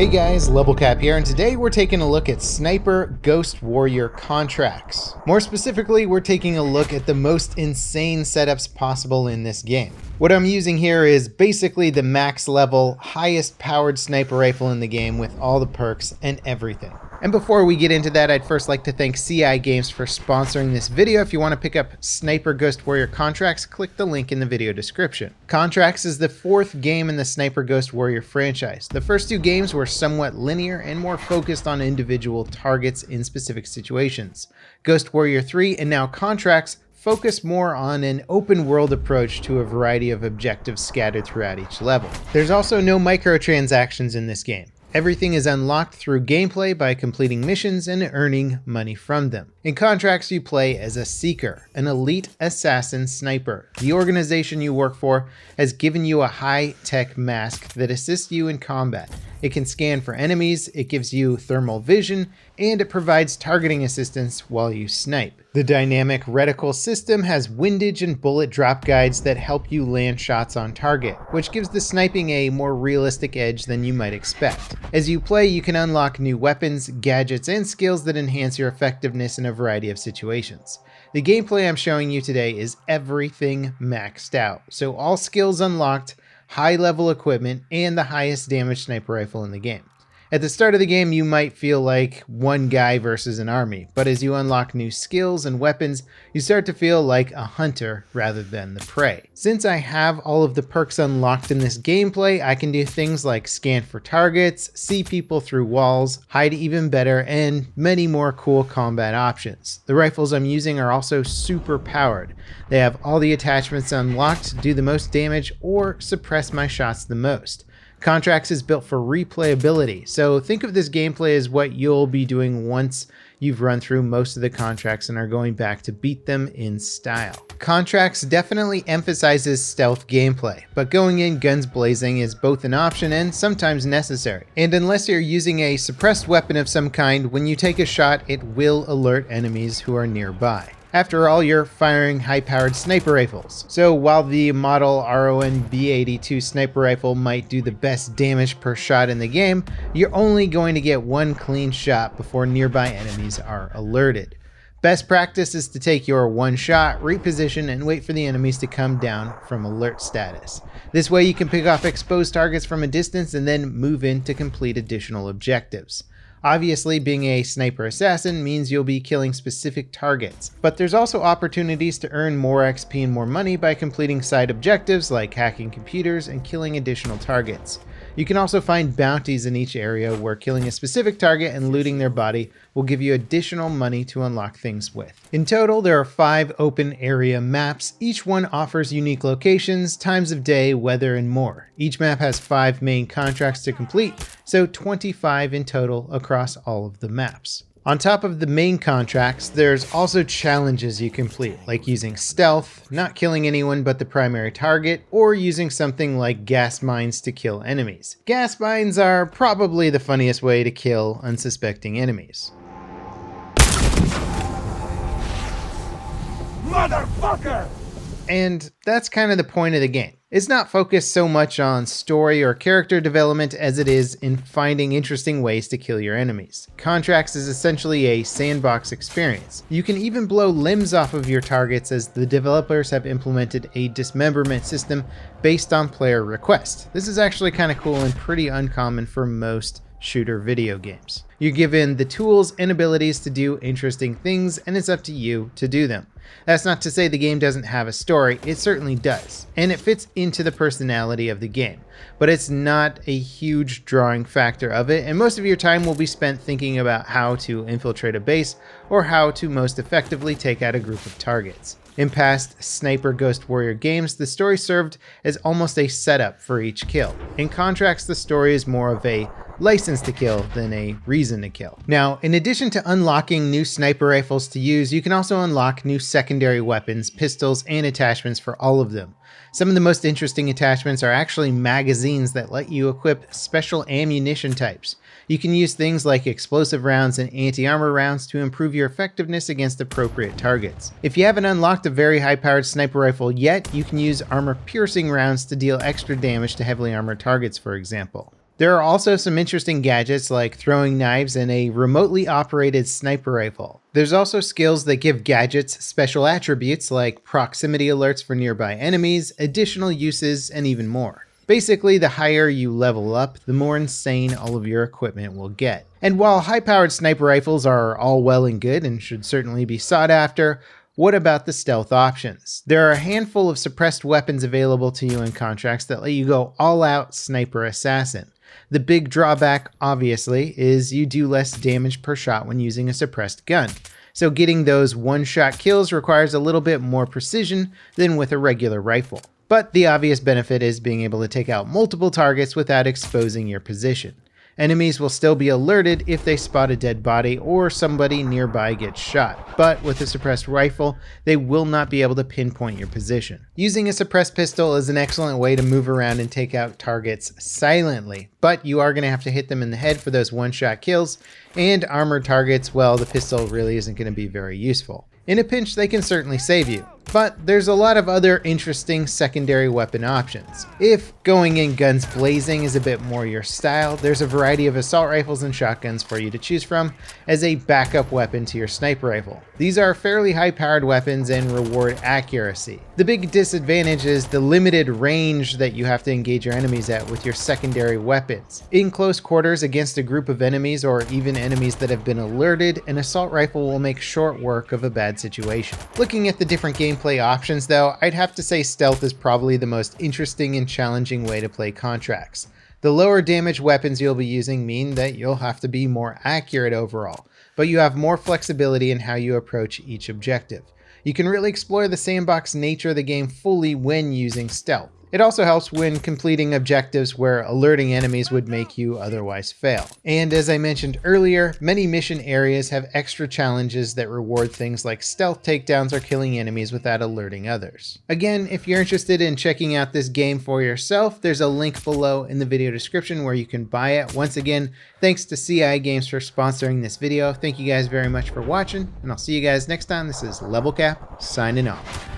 Hey guys, Level Cap here, and today we're taking a look at Sniper Ghost Warrior contracts. More specifically, we're taking a look at the most insane setups possible in this game. What I'm using here is basically the max level, highest powered sniper rifle in the game with all the perks and everything. And before we get into that, I'd first like to thank CI Games for sponsoring this video. If you want to pick up Sniper Ghost Warrior contracts, click the link in the video description. Contracts is the fourth game in the Sniper Ghost Warrior franchise. The first two games were somewhat linear and more focused on individual targets in specific situations. Ghost Warrior 3 and now Contracts focus more on an open world approach to a variety of objectives scattered throughout each level. There's also no microtransactions in this game. Everything is unlocked through gameplay by completing missions and earning money from them. In Contracts, you play as a Seeker, an elite assassin sniper. The organization you work for has given you a high-tech mask that assists you in combat. It can scan for enemies, it gives you thermal vision, and it provides targeting assistance while you snipe. The dynamic reticle system has windage and bullet drop guides that help you land shots on target, which gives the sniping a more realistic edge than you might expect. As you play, you can unlock new weapons, gadgets, and skills that enhance your effectiveness in a variety of situations. The gameplay I'm showing you today is everything maxed out, so all skills unlocked, high-level equipment, and the highest damage sniper rifle in the game. At the start of the game, you might feel like one guy versus an army, but as you unlock new skills and weapons, you start to feel like a hunter rather than the prey. Since I have all of the perks unlocked in this gameplay, I can do things like scan for targets, see people through walls, hide even better, and many more cool combat options. The rifles I'm using are also super powered. They have all the attachments unlocked to do the most damage or suppress my shots the most. Contracts is built for replayability, so think of this gameplay as what you'll be doing once you've run through most of the contracts and are going back to beat them in style. Contracts definitely emphasizes stealth gameplay, but going in guns blazing is both an option and sometimes necessary. And unless you're using a suppressed weapon of some kind, when you take a shot, it will alert enemies who are nearby. After all, you're firing high-powered sniper rifles. So while the model RON B82 sniper rifle might do the best damage per shot in the game, you're only going to get one clean shot before nearby enemies are alerted. Best practice is to take your one shot, reposition, and wait for the enemies to come down from alert status. This way you can pick off exposed targets from a distance and then move in to complete additional objectives. Obviously, being a sniper assassin means you'll be killing specific targets, but there's also opportunities to earn more XP and more money by completing side objectives like hacking computers and killing additional targets. You can also find bounties in each area where killing a specific target and looting their body will give you additional money to unlock things with. In total, there are 5 open area maps. Each one offers unique locations, times of day, weather, and more. Each map has 5 main contracts to complete, so 25 in total across all of the maps. On top of the main contracts, there's also challenges you complete, like using stealth, not killing anyone but the primary target, or using something like gas mines to kill enemies. Gas mines are probably the funniest way to kill unsuspecting enemies. Motherfucker! And that's kind of the point of the game. It's not focused so much on story or character development as it is in finding interesting ways to kill your enemies. Contracts is essentially a sandbox experience. You can even blow limbs off of your targets, as the developers have implemented a dismemberment system based on player request. This is actually kind of cool and pretty uncommon for most shooter video games. You're given the tools and abilities to do interesting things, and it's up to you to do them. That's not to say the game doesn't have a story, it certainly does, and it fits into the personality of the game, but it's not a huge drawing factor of it, and most of your time will be spent thinking about how to infiltrate a base or how to most effectively take out a group of targets. In past Sniper Ghost Warrior games, the story served as almost a setup for each kill. In Contracts, the story is more of a license to kill than a reason to kill. Now, in addition to unlocking new sniper rifles to use, you can also unlock new secondary weapons, pistols, and attachments for all of them. Some of the most interesting attachments are actually magazines that let you equip special ammunition types. You can use things like explosive rounds and anti-armor rounds to improve your effectiveness against appropriate targets. If you haven't unlocked a very high-powered sniper rifle yet, you can use armor-piercing rounds to deal extra damage to heavily armored targets, for example. There are also some interesting gadgets like throwing knives and a remotely operated sniper rifle. There's also skills that give gadgets special attributes like proximity alerts for nearby enemies, additional uses, and even more. Basically, the higher you level up, the more insane all of your equipment will get. And while high-powered sniper rifles are all well and good and should certainly be sought after, what about the stealth options? There are a handful of suppressed weapons available to you in contracts that let you go all-out sniper assassin. The big drawback, obviously, is you do less damage per shot when using a suppressed gun. So getting those one-shot kills requires a little bit more precision than with a regular rifle. But the obvious benefit is being able to take out multiple targets without exposing your position. Enemies will still be alerted if they spot a dead body or somebody nearby gets shot, but with a suppressed rifle, they will not be able to pinpoint your position. Using a suppressed pistol is an excellent way to move around and take out targets silently, but you are going to have to hit them in the head for those one-shot kills, and armored targets, well, the pistol really isn't going to be very useful. In a pinch, they can certainly save you, but there's a lot of other interesting secondary weapon options. If going in guns blazing is a bit more your style, there's a variety of assault rifles and shotguns for you to choose from as a backup weapon to your sniper rifle. These are fairly high-powered weapons and reward accuracy. The big disadvantage is the limited range that you have to engage your enemies at with your secondary weapons. In close quarters against a group of enemies or even enemies that have been alerted, an assault rifle will make short work of a bad situation. Looking at the different gameplay options though, I'd have to say stealth is probably the most interesting and challenging way to play contracts. The lower damage weapons you'll be using mean that you'll have to be more accurate overall, but you have more flexibility in how you approach each objective. You can really explore the sandbox nature of the game fully when using stealth. It also helps when completing objectives where alerting enemies would make you otherwise fail. And as I mentioned earlier, many mission areas have extra challenges that reward things like stealth takedowns or killing enemies without alerting others. Again, if you're interested in checking out this game for yourself, there's a link below in the video description where you can buy it. Once again, thanks to CI Games for sponsoring this video. Thank you guys very much for watching, and I'll see you guys next time. This is Level Cap, signing off.